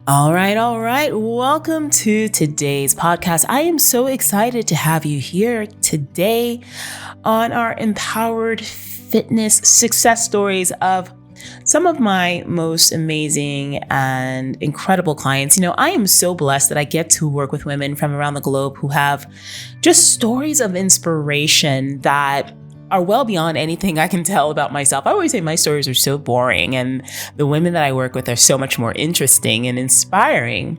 All right, all right. Welcome to today's podcast. I am so excited to have you here today on our empowered fitness success stories of some of my most amazing and incredible clients. I am so blessed that I get to work with women from around the globe who have just stories of inspiration that are well beyond anything I can tell about myself. I always say my stories are so boring, and the women that I work with are so much more interesting and inspiring.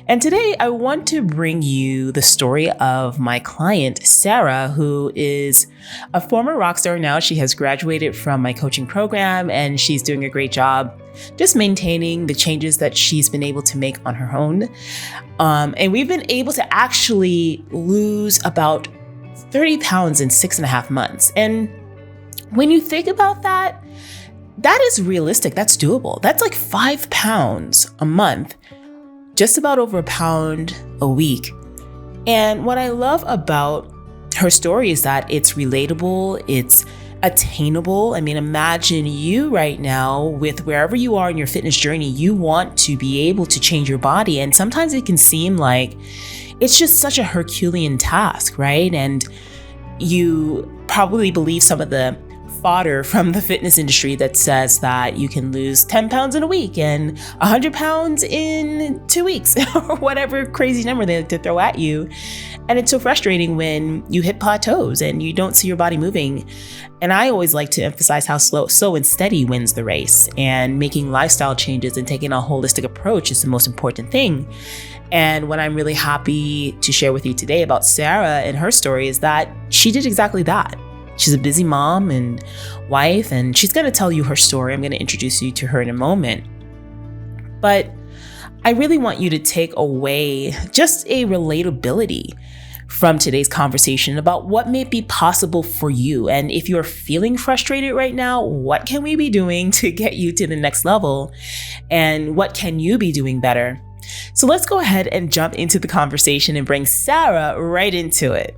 And today I want to bring you the story of my client, Sarah, who is a former rock star now. She has graduated from my coaching program, and she's doing a great job just maintaining the changes that she's been able to make on her own. And we've been able to actually lose about 30 pounds in 6.5 months. And when you think about that, that is realistic. That's doable. That's like 5 pounds a month, just about over a pound a week. And what I love about her story is that it's relatable, it's attainable. I mean, imagine you right now with wherever you are in your fitness journey, you want to be able to change your body. And sometimes it can seem like it's just such a Herculean task, right? And you probably believe some of the fodder from the fitness industry that says that you can lose 10 pounds in a week and 100 pounds in 2 weeks or whatever crazy number they like to throw at you. And it's so frustrating when you hit plateaus and you don't see your body moving. And I always like to emphasize how slow and steady wins the race, and making lifestyle changes and taking a holistic approach is the most important thing. And what I'm really happy to share with you today about Sarah and her story is that she did exactly that. She's a busy mom and wife, and she's going to tell you her story. I'm going to introduce you to her in a moment. But I really want you to take away just a relatability from today's conversation about what may be possible for you. And if you're feeling frustrated right now, what can we be doing to get you to the next level? And what can you be doing better? So let's go ahead and jump into the conversation and bring Sarah right into it.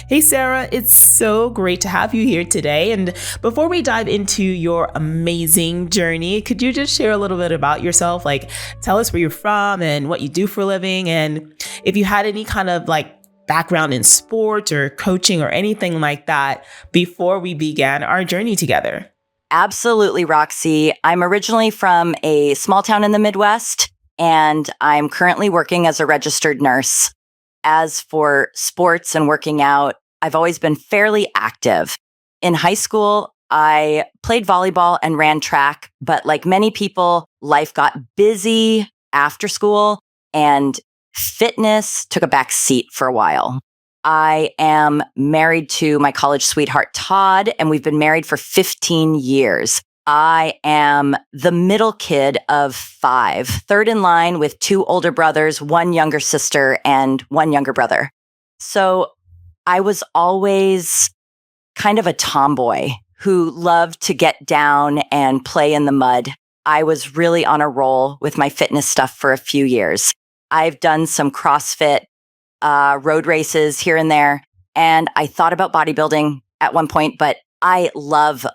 Hey, Sarah, it's so great to have you here today. And before we dive into your amazing journey, could you just share a little bit about yourself? Like, tell us where you're from and what you do for a living. And if you had any kind of background in sports or coaching or anything like that before we began our journey together. Absolutely, Roxie. I'm originally from a small town in the Midwest, and I'm currently working as a registered nurse. As for sports and working out, I've always been fairly active. In high school, I played volleyball and ran track, but like many people, life got busy after school and fitness took a back seat for a while. I am married to my college sweetheart, Todd, and we've been married for 15 years. I am the middle kid of 5, third in line with 2 older brothers, 1 younger sister, and 1 younger brother. So I was always kind of a tomboy who loved to get down and play in the mud. I was really on a roll with my fitness stuff for a few years. I've done some CrossFit, road races here and there, and I thought about bodybuilding at one point, but I love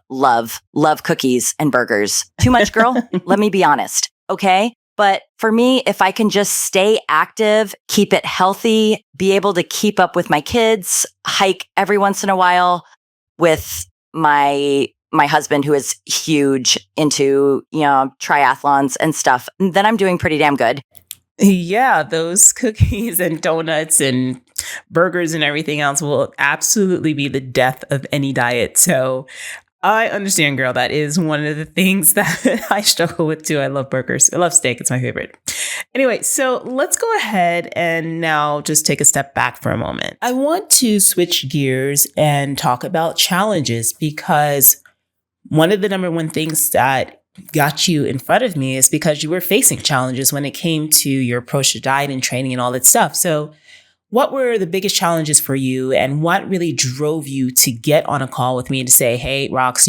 cookies and burgers. Too much, girl? Let me be honest. Okay. But for me, if I can just stay active, keep it healthy, be able to keep up with my kids, hike every once in a while with my husband, who is huge into, triathlons and stuff, then I'm doing pretty damn good. Yeah, those cookies and donuts and burgers and everything else will absolutely be the death of any diet. So I understand, girl. That is one of the things that I struggle with too. I love burgers. I love steak. It's my favorite. Anyway, so let's go ahead and now just take a step back for a moment. I want to switch gears and talk about challenges, because one of the number one things that got you in front of me is because you were facing challenges when it came to your approach to diet and training and all that stuff. So what were the biggest challenges for you, and what really drove you to get on a call with me to say, hey, Rox,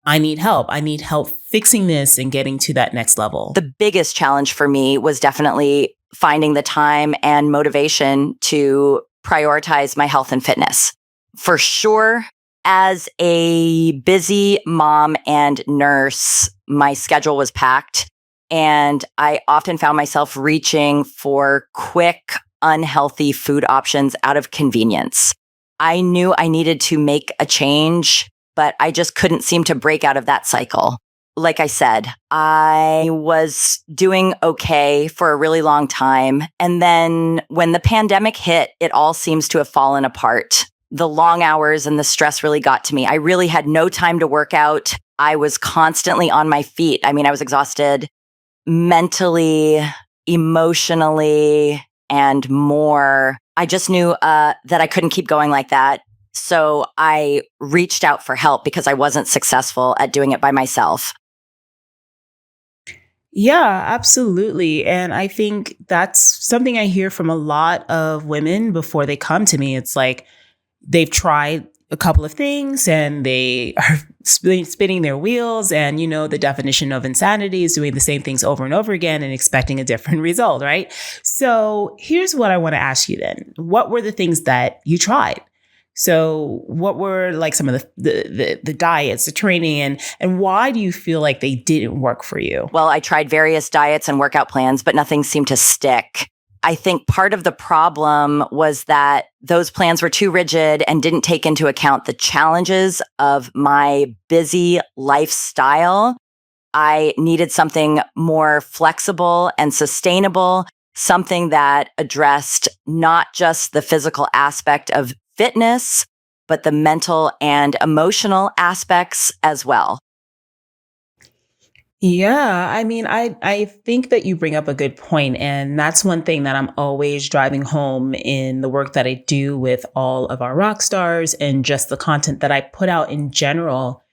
I need help. I need help fixing this and getting to that next level? The biggest challenge for me was definitely finding the time and motivation to prioritize my health and fitness. For sure, as a busy mom and nurse, my schedule was packed, and I often found myself reaching for quick, unhealthy food options out of convenience. I knew I needed to make a change, but I just couldn't seem to break out of that cycle. Like I said, I was doing okay for a really long time. And then when the pandemic hit, it all seems to have fallen apart. The long hours and the stress really got to me. I really had no time to work out. I was constantly on my feet. I mean, I was exhausted mentally, emotionally, and more. I just knew that I couldn't keep going like that. So I reached out for help because I wasn't successful at doing it by myself. Yeah, absolutely. And I think that's something I hear from a lot of women before they come to me. It's like they've tried a couple of things and they are spinning their wheels. And, the definition of insanity is doing the same things over and over again and expecting a different result, right? So here's what I want to ask you then. What were the things that you tried? So what were like some of the diets, the training, and why do you feel like they didn't work for you? Well, I tried various diets and workout plans, but nothing seemed to stick. I think part of the problem was that those plans were too rigid and didn't take into account the challenges of my busy lifestyle. I needed something more flexible and sustainable, something that addressed not just the physical aspect of fitness, but the mental and emotional aspects as well. Yeah, I mean, I think that you bring up a good point, and that's one thing that I'm always driving home in the work that I do with all of our rock stars and just the content that I put out in general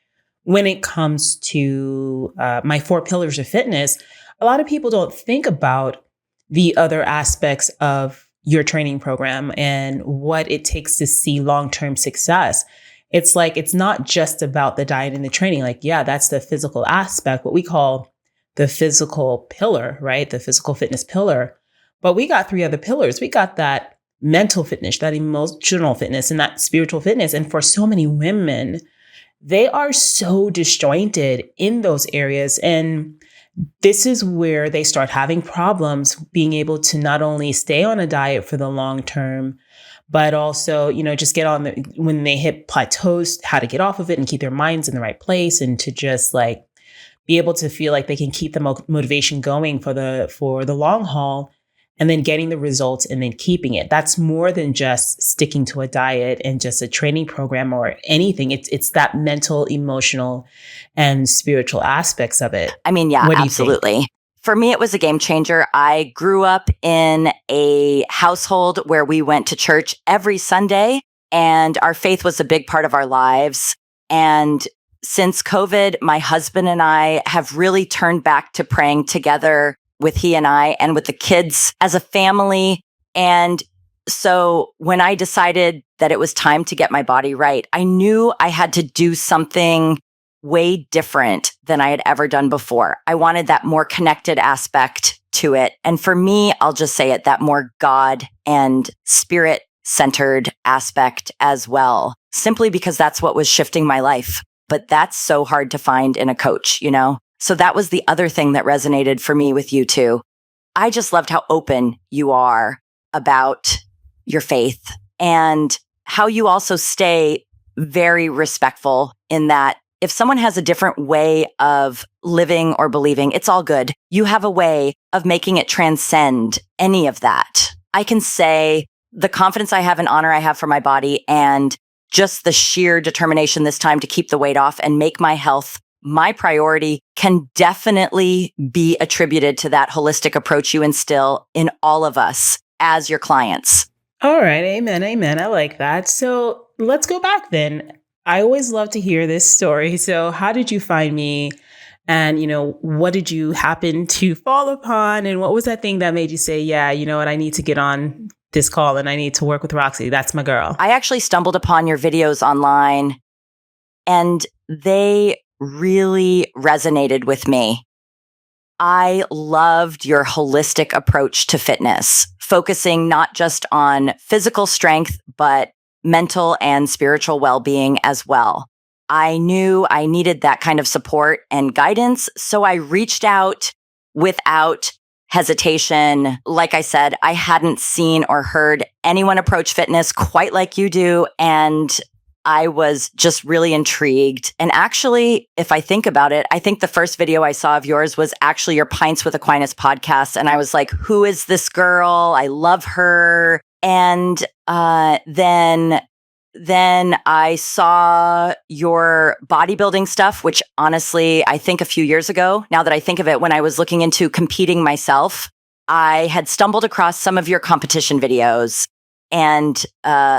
when it comes to my 4 pillars of fitness. A lot of people don't think about the other aspects of your training program and what it takes to see long-term success. It's like, it's not just about the diet and the training. Like, yeah, that's the physical aspect, what we call the physical pillar, right? The physical fitness pillar. But we got 3 other pillars. We got that mental fitness, that emotional fitness, and that spiritual fitness. And for so many women, they are so disjointed in those areas. And this is where they start having problems being able to not only stay on a diet for the long term, but also, just get on when they hit plateaus, how to get off of it and keep their minds in the right place, and to just like be able to feel like they can keep the motivation going for the long haul, and then getting the results and then keeping it. That's more than just sticking to a diet and just a training program or anything. It's that mental, emotional, and spiritual aspects of it. I mean, yeah, absolutely. For me, it was a game changer. I grew up in a household where we went to church every Sunday, and our faith was a big part of our lives. And since COVID, my husband and I have really turned back to praying together with he and I and with the kids as a family. And so when I decided that it was time to get my body right, I knew I had to do something way different than I had ever done before. I wanted that more connected aspect to it. And for me, I'll just say it, that more God and spirit centered aspect as well, simply because that's what was shifting my life. But that's so hard to find in a coach, So that was the other thing that resonated for me with you too. I just loved how open you are about your faith and how you also stay very respectful in that if someone has a different way of living or believing, it's all good. You have a way of making it transcend any of that. I can say the confidence I have and honor I have for my body and just the sheer determination this time to keep the weight off and make my health my priority can definitely be attributed to that holistic approach you instill in all of us as your clients. All right. Amen. Amen. I like that. So let's go back then. I always love to hear this story. So how did you find me? And, what did you happen to fall upon? And what was that thing that made you say, yeah, you know what, I need to get on this call and I need to work with Roxie. That's my girl. I actually stumbled upon your videos online and they really resonated with me. I loved your holistic approach to fitness, focusing not just on physical strength, but mental and spiritual well-being as well. I knew I needed that kind of support and guidance. So I reached out without hesitation. Like I said, I hadn't seen or heard anyone approach fitness quite like you do. And I was just really intrigued. And actually, if I think about it, I think the first video I saw of yours was actually your Pints with Aquinas podcast. And I was like, who is this girl? I love her. And then I saw your bodybuilding stuff, which honestly, I think a few years ago, now that I think of it, when I was looking into competing myself, I had stumbled across some of your competition videos. And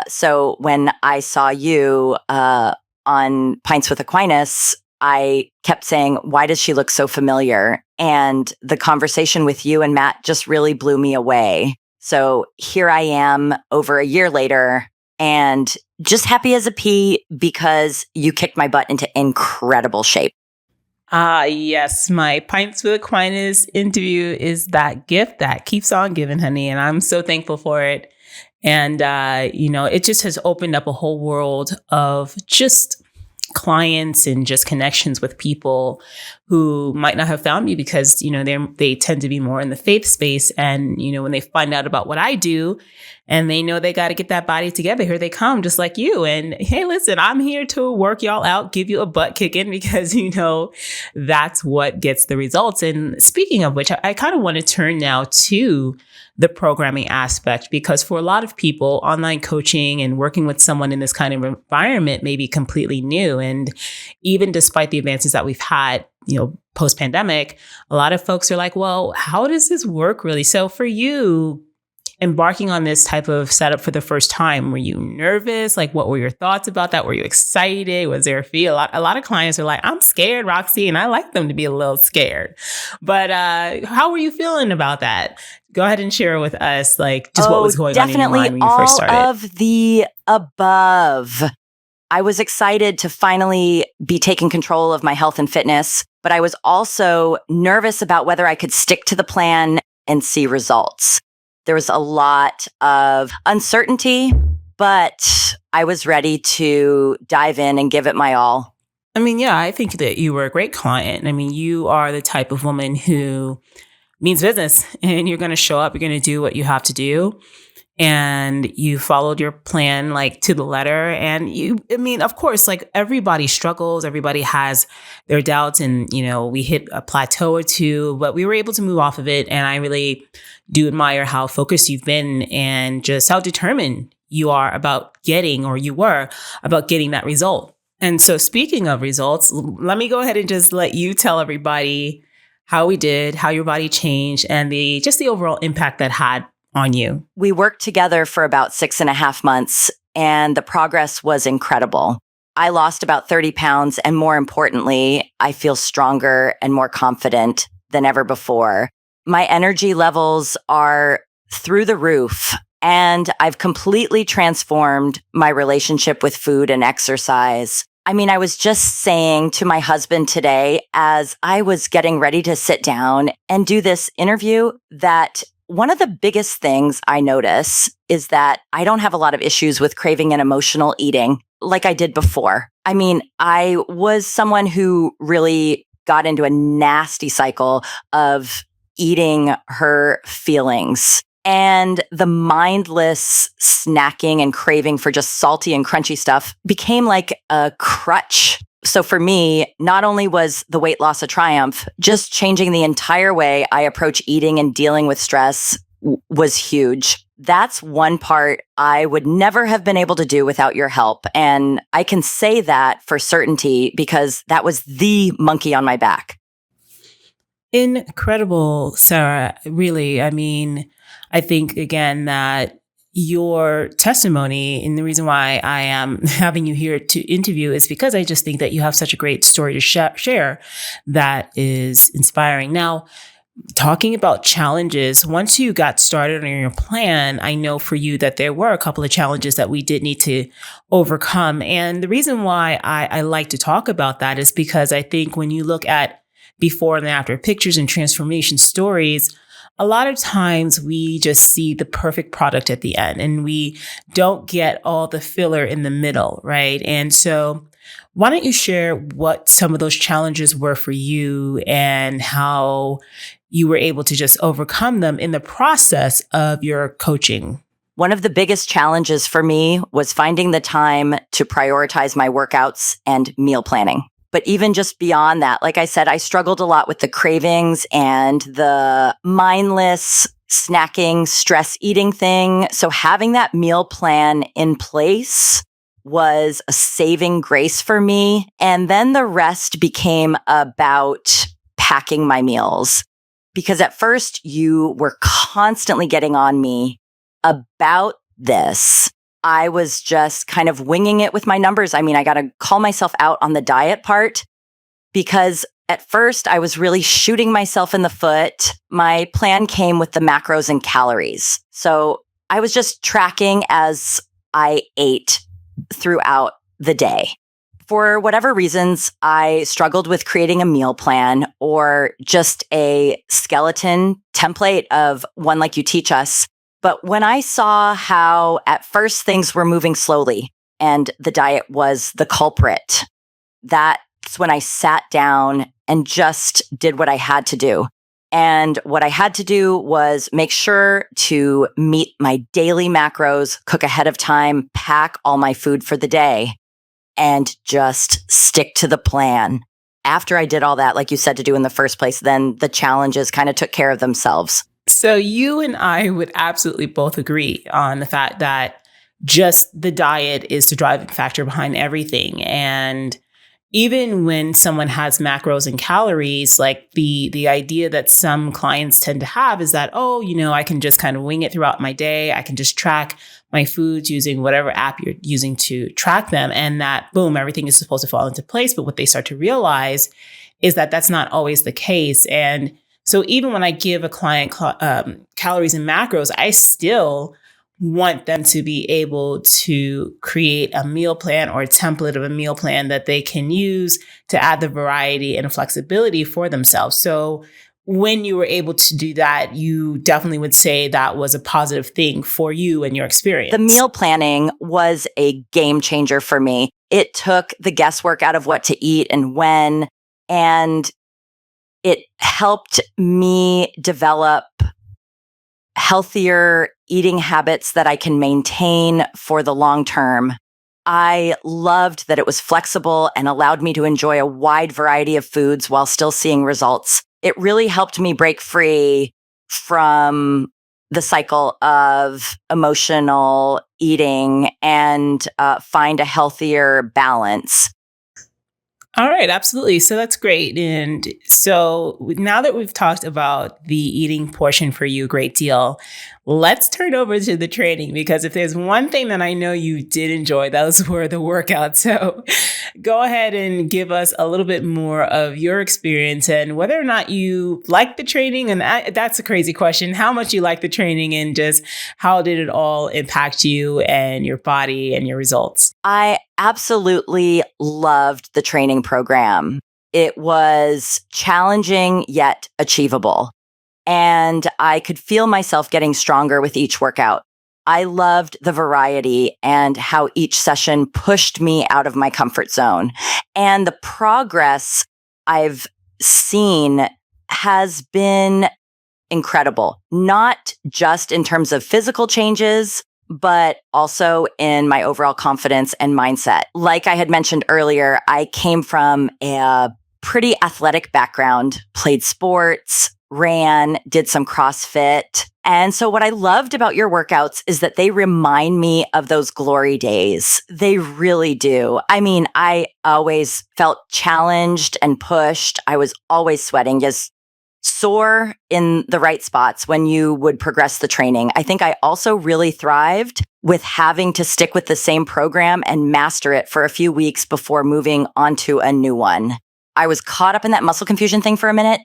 so when I saw you on Pints with Aquinas, I kept saying, why does she look so familiar? And the conversation with you and Matt just really blew me away. So here I am over a year later and just happy as a pea because you kicked my butt into incredible shape. Yes, my Pints with Aquinas interview is that gift that keeps on giving, honey. And I'm so thankful for it. And, it just has opened up a whole world of just clients and just connections with people who might not have found me because, they tend to be more in the faith space. And, when they find out about what I do and they know they got to get that body together, here they come just like you. And hey, listen, I'm here to work y'all out, give you a butt kicking because, that's what gets the results. And speaking of which, I kind of want to turn now to the programming aspect, because for a lot of people, online coaching and working with someone in this kind of environment may be completely new. And even despite the advances that we've had, post-pandemic, a lot of folks are like, well, how does this work really? So for you, embarking on this type of setup for the first time, were you nervous? Like, what were your thoughts about that? Were you excited? Was there a feel? A lot of clients are like, I'm scared, Roxie, and I like them to be a little scared. But how were you feeling about that? Go ahead and share with us, like, just what was going on in your mind when you first started. All of the above. I was excited to finally be taking control of my health and fitness, but I was also nervous about whether I could stick to the plan and see results. There was a lot of uncertainty, but I was ready to dive in and give it my all. I mean, yeah, I think that you were a great client. I mean, you are the type of woman who means business and you're going to show up, you're going to do what you have to do. And you followed your plan like to the letter. And of course, like everybody struggles, everybody has their doubts and, we hit a plateau or two, but we were able to move off of it. And I really do admire how focused you've been and just how determined you were about getting that result. And so speaking of results, let me go ahead and just let you tell everybody how we did, how your body changed and the overall impact that had on you. We worked together for about 6.5 months and the progress was incredible. I lost about 30 pounds and more importantly, I feel stronger and more confident than ever before. My energy levels are through the roof and I've completely transformed my relationship with food and exercise. I mean, I was just saying to my husband today as I was getting ready to sit down and do this interview that one of the biggest things I notice is that I don't have a lot of issues with craving and emotional eating like I did before. I mean, I was someone who really got into a nasty cycle of eating her feelings and the mindless snacking and craving for just salty and crunchy stuff became like a crutch. So for me, not only was the weight loss a triumph, just changing the entire way I approach eating and dealing with stress was huge. That's one part I would never have been able to do without your help. And I can say that for certainty because that was the monkey on my back. Incredible, Sarah. Really. I mean, I think again that your testimony and the reason why I am having you here to interview is because I just think that you have such a great story to share that is inspiring. Now, talking about challenges, once you got started on your plan, I know for you that there were a couple of challenges that we did need to overcome. And the reason why I like to talk about that is because I think when you look at before and after pictures and transformation stories, a lot of times we just see the perfect product at the end and we don't get all the filler in the middle, right? And so Why don't you share what some of those challenges were for you and how you were able to just overcome them in the process of your coaching? One of the biggest challenges for me was finding the time to prioritize my workouts and meal planning. But even just beyond that, like I said, I struggled a lot with the cravings and the mindless snacking, stress eating thing. So having that meal plan in place was a saving grace for me. And then the rest became about packing my meals. Because at first you were constantly getting on me about this. I was just kind of winging it with my numbers. I mean, I got to call myself out on the diet part because at first I was really shooting myself in the foot. My plan came with the macros and calories. So I was just tracking as I ate throughout the day. For whatever reasons, I struggled with creating a meal plan or just a skeleton template of one like you teach us. But when I saw how at first things were moving slowly and the diet was the culprit, that's when I sat down and just did what I had to do. And what I had to do was make sure to meet my daily macros, cook ahead of time, pack all my food for the day, and just stick to the plan. After I did all that, like you said to do in the first place, then the challenges kind of took care of themselves. So you and I would absolutely both agree on the fact that just the diet is the driving factor behind everything. And even when someone has macros and calories, like the idea that some clients tend to have is that, oh, I can just kind of wing it throughout my day. I can just track my foods using whatever app you're using to track them. And that, boom, everything is supposed to fall into place. But what they start to realize is that that's not always the case. And so even when I give a client calories and macros, I still want them to be able to create a meal plan or a template of a meal plan that they can use to add the variety and flexibility for themselves. So when you were able to do that, you definitely would say that was a positive thing for you and your experience. The meal planning was a game changer for me. It took the guesswork out of what to eat and when, and it helped me develop healthier eating habits that I can maintain for the long term. I loved that it was flexible and allowed me to enjoy a wide variety of foods while still seeing results. It really helped me break free from the cycle of emotional eating and find a healthier balance. All right, absolutely. So that's great. And so now that we've talked about the eating portion for you a great deal, let's turn over to the training, because if there's one thing that I know you did enjoy, those were the workouts. So go ahead and give us a little bit more of your experience and whether or not you like the training. And that's a crazy question, how much you like the training and just how did it all impact you and your body and your results? I absolutely loved the training program. It was challenging yet achievable. And I could feel myself getting stronger with each workout. I loved the variety and how each session pushed me out of my comfort zone. And the progress I've seen has been incredible, not just in terms of physical changes, but also in my overall confidence and mindset. Like I had mentioned earlier, I came from a pretty athletic background, played sports, ran, did some CrossFit. And so what I loved about your workouts is that they remind me of those glory days. They really do. I mean, I always felt challenged and pushed. I was always sweating, just sore in the right spots when you would progress the training. I think I also really thrived with having to stick with the same program and master it for a few weeks before moving on to a new one. I was caught up in that muscle confusion thing for a minute.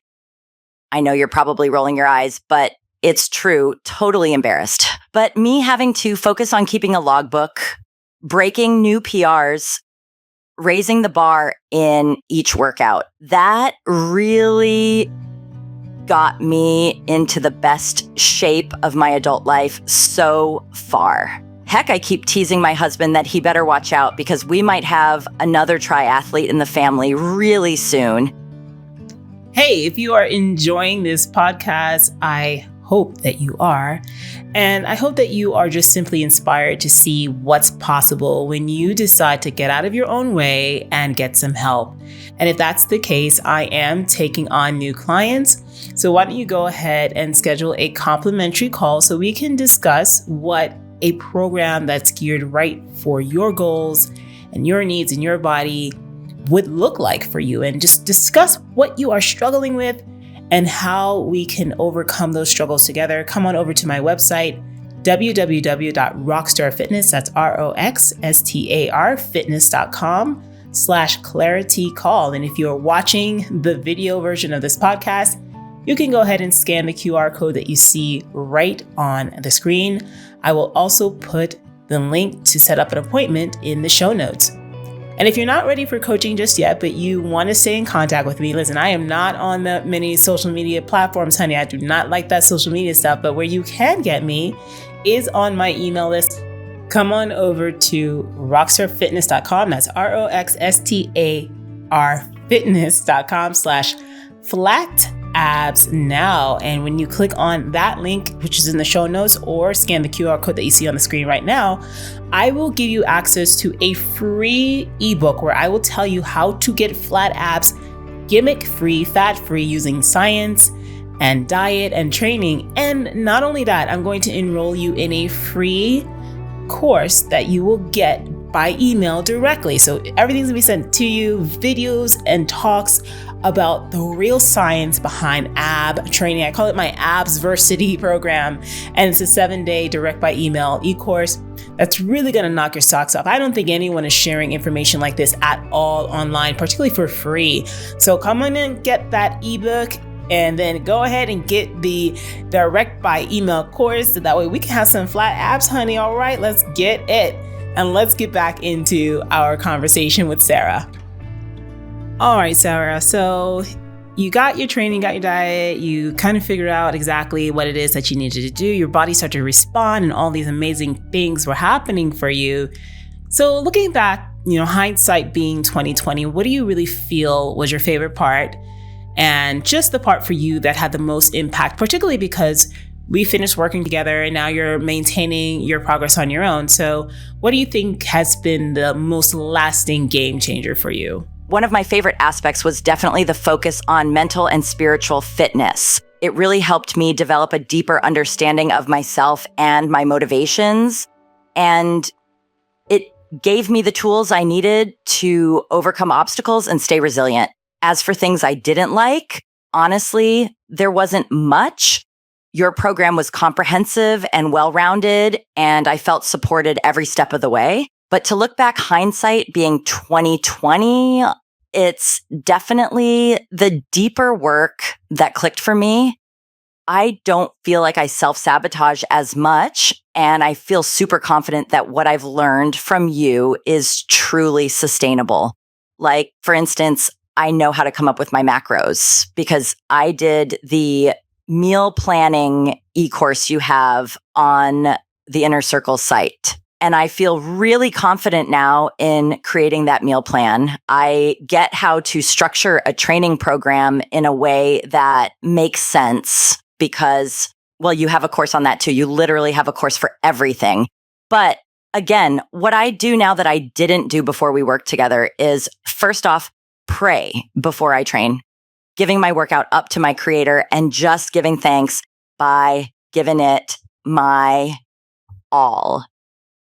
I know you're probably rolling your eyes, but it's true, totally embarrassed. But me having to focus on keeping a logbook, breaking new PRs, raising the bar in each workout, that really got me into the best shape of my adult life so far. Heck, I keep teasing my husband that he better watch out because we might have another triathlete in the family really soon. Hey, if you are enjoying this podcast, I hope that you are. And I hope that you are just simply inspired to see what's possible when you decide to get out of your own way and get some help. And if that's the case, I am taking on new clients. So why don't you go ahead and schedule a complimentary call so we can discuss what a program that's geared right for your goals and your needs and your body would look like for you, and just discuss what you are struggling with and how we can overcome those struggles together. Come on over to my website, www.roxstarfitness, that's ROXSTAR fitness.com/clarity call. And if you're watching the video version of this podcast, you can go ahead and scan the QR code that you see right on the screen. I will also put the link to set up an appointment in the show notes. And if you're not ready for coaching just yet, but you want to stay in contact with me, listen, I am not on the many social media platforms, honey. I do not like that social media stuff, but where you can get me is on my email list. Come on over to roxstarfitness.com. That's ROXSTAR fitness.com/flat abs now. And when you click on that link, which is in the show notes, or scan the QR code that you see on the screen right now, I will give you access to a free ebook where I will tell you how to get flat abs gimmick-free, fat-free, using science and diet and training. And not only that, I'm going to enroll you in a free course that you will get by email directly. So everything's gonna be sent to you, videos and talks about the real science behind ab training. I call it my Absversity program, and it's a 7-day direct by email e-course that's really gonna knock your socks off. I don't think anyone is sharing information like this at all online, particularly for free. So come on and get that ebook, and then go ahead and get the direct by email course, so that way we can have some flat abs, honey. All right, let's get it. And let's get back into our conversation with Sarah. All right, Sarah. So you got your training, got your diet, you kind of figured out exactly what it is that you needed to do. Your body started to respond, and all these amazing things were happening for you. So looking back, hindsight being 2020, what do you really feel was your favorite part? And just the part for you that had the most impact, particularly because we finished working together and now you're maintaining your progress on your own. So what do you think has been the most lasting game changer for you? One of my favorite aspects was definitely the focus on mental and spiritual fitness. It really helped me develop a deeper understanding of myself and my motivations. And it gave me the tools I needed to overcome obstacles and stay resilient. As for things I didn't like, honestly, there wasn't much. Your program was comprehensive and well-rounded, and I felt supported every step of the way. But to look back, hindsight being 2020, it's definitely the deeper work that clicked for me. I don't feel like I self-sabotage as much, and I feel super confident that what I've learned from you is truly sustainable. Like, for instance, I know how to come up with my macros because I did the meal planning e-course you have on the Inner Circle site. And I feel really confident now in creating that meal plan. I get how to structure a training program in a way that makes sense because, well, you have a course on that too. You literally have a course for everything. But again, what I do now that I didn't do before we worked together is, first off, pray before I train, giving my workout up to my creator and just giving thanks by giving it my all.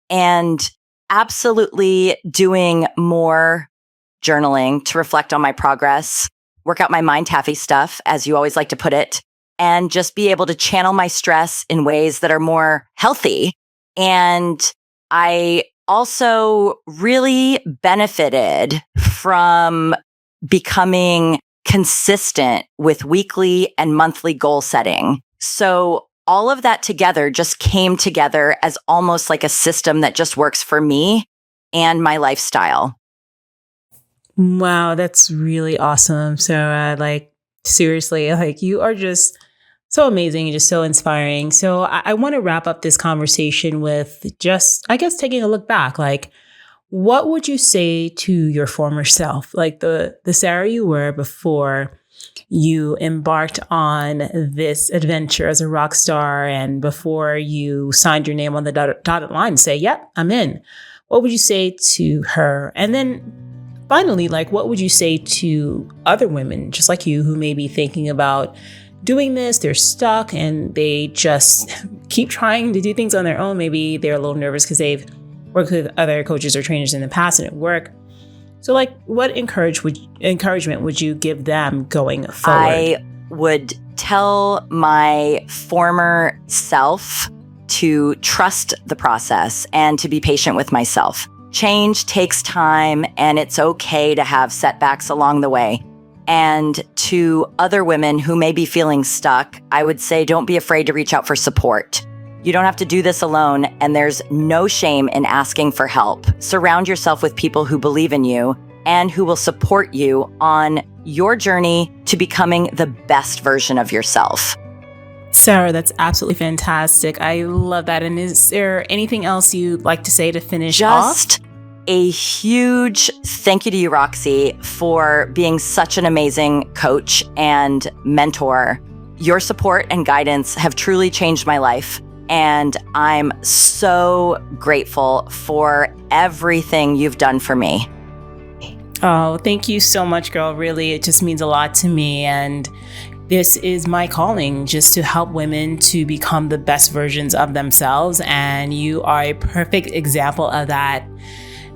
And absolutely doing more journaling to reflect on my progress, work out my mind taffy stuff, as you always like to put it, and just be able to channel my stress in ways that are more healthy. And I also really benefited from becoming consistent with weekly and monthly goal setting. So all of that together just came together as almost like a system that just works for me and my lifestyle. Wow, that's really awesome, Sarah. Like, seriously, like you are just So amazing and just so inspiring. So I want to wrap up this conversation with just, I guess, taking a look back. Like, what would you say to your former self? Like the Sarah you were before you embarked on this adventure as a rock star and before you signed your name on the dotted line and say, yep, I'm in. What would you say to her? And then finally, like, what would you say to other women just like you who may be thinking about doing this? They're stuck and they just keep trying to do things on their own. Maybe they're a little nervous because they've worked with other coaches or trainers in the past and it worked. So like, what encouragement would you give them going forward? I would tell my former self to trust the process and to be patient with myself. Change takes time and it's okay to have setbacks along the way. And to other women who may be feeling stuck, I would say don't be afraid to reach out for support. You don't have to do this alone, and there's no shame in asking for help. Surround yourself with people who believe in you and who will support you on your journey to becoming the best version of yourself. Sarah, that's absolutely fantastic. I love that. And is there anything else you'd like to say to finish off? Just a huge thank you to you, Roxie, for being such an amazing coach and mentor. Your support and guidance have truly changed my life. And I'm so grateful for everything you've done for me. Oh, thank you so much, girl. Really, it just means a lot to me. And this is my calling, just to help women to become the best versions of themselves. And you are a perfect example of that.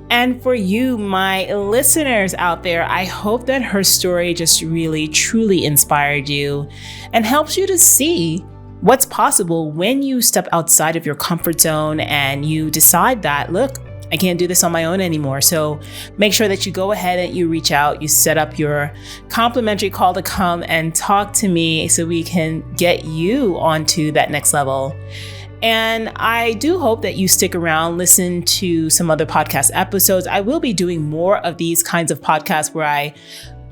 And for you, my listeners out there, I hope that her story just really, truly inspired you and helps you to see what's possible when you step outside of your comfort zone and you decide that, look, I can't do this on my own anymore. So make sure that you go ahead and you reach out, you set up your complimentary call to come and talk to me so we can get you onto that next level. And I do hope that you stick around, listen to some other podcast episodes. I will be doing more of these kinds of podcasts where I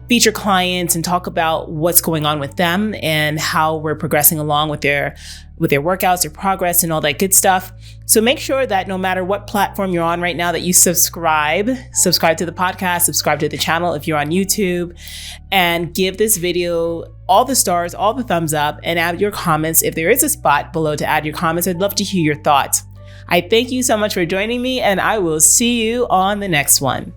feature clients and talk about what's going on with them and how we're progressing along with their workouts, their progress, and all that good stuff. So make sure that no matter what platform you're on right now, that you subscribe to the podcast, subscribe to the channel if you're on YouTube, and give this video all the stars, all the thumbs up, and add your comments. If there is a spot below to add your comments, I'd love to hear your thoughts. I thank you so much for joining me, and I will see you on the next one.